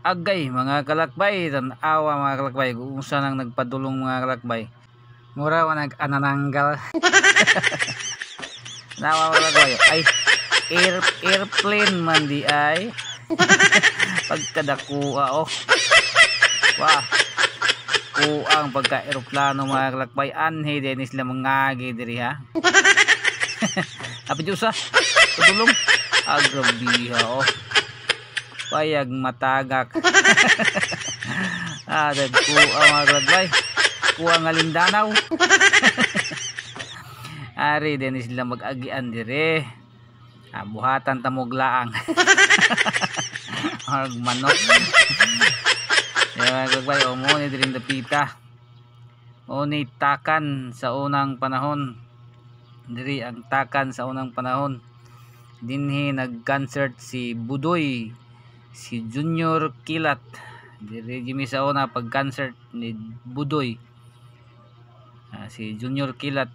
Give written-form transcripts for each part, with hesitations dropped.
Agay mga kalakbay, tan-awa mga kalakbay, kung saan ang nagpadulong mga kalakbay. Mura wa nag-anananggal. Nawa mga kalakbay, ay airplane man di ay. Pagkadakuha oh. Wah. Kuang pagka eroplano mga kalakbay, anhi Dennis la mangagi diri ha. Apa jusa? Padulong. Agrabiha oh. Payag matagak. Dagkuha mga kalakbay, kuha nga lindanaw. Ari din sila mag-agian dire. Buhatan tamog laang. Manok. Mga kalakbay, mo ni diring dapita. O ni takan sa unang panahon. Diri ang takan sa unang panahon. Dinhi nag-concert si Budoy, si Junior Kilat. Diri Jimmy sa una pag-concert ni Budoy. Si Junior Kilat.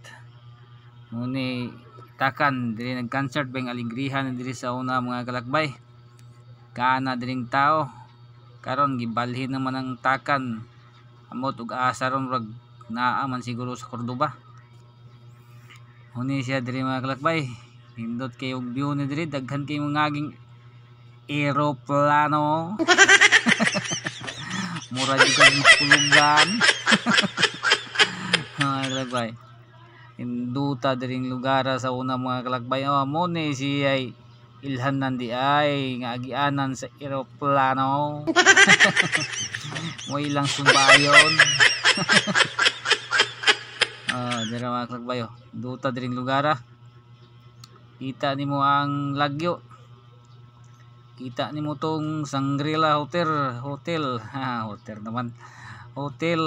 Muni takan diri nag-concert bang aligrihan diri sa una mga kalakbay. Kana diring tao. Karon gibalhin naman ang takan. Amot ug asaron rag naa man siguro sa Cordoba. Muni siya diri mga kalakbay. Hindot kayo view ni diri, daghan kayo ngaging eroplano. Mura juga makulugan. Mga kalakbay, induta diring lugar sa una mga kalakbay. Mo ni si ay ilhan nandi ay nga agianan sa eroplano. Mo ilang subayon. Dira mga kalakbay, duta diring lugar. Kita nimo ang lagyo. Kita nimo tong Shangri-La Hotel. Hotel naman. Hotel.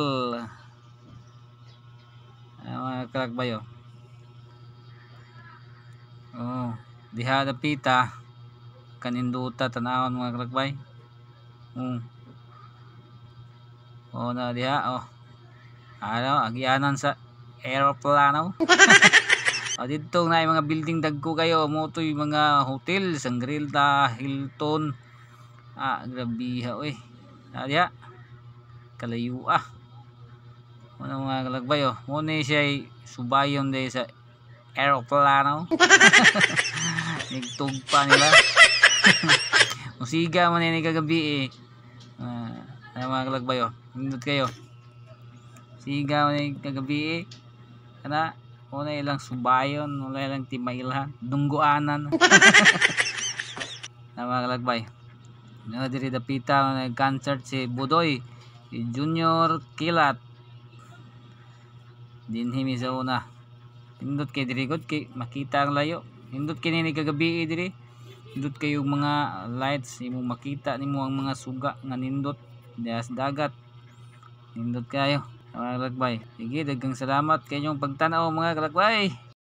Mga kalakbay diha dapita kaninduta tanawon mga kalakbay. Na diha agianan sa eroplano. Dito na yung mga building dagko kayo, motoy mga hotel, Shangri-La, Hilton. Grabiha oy. Diha kalayo ano mga kalakbay mo ni siya subayon day sa eroplano. Nigtugpa nila. Musiga man ni kagabi mga kalakbay nindot kayo. Siga man ni kagabi kana wala ilang subayon, wala ilang timailhan, dungguanan. Mga kalakbay, diri dapita nag-concert si Budoy, si Junior Kilat. Dinhi mi sa una. Indot kay diri gud kay makita ang layo. Indot kini ni kagabi diri. Indot kayo mga lights, imo makita nimo ang mga suga nga nindot diha sa dagat. Nindot kayo mga kalakbay. Sige, daghang salamat kay inyong pagtanaw mga kalakbay.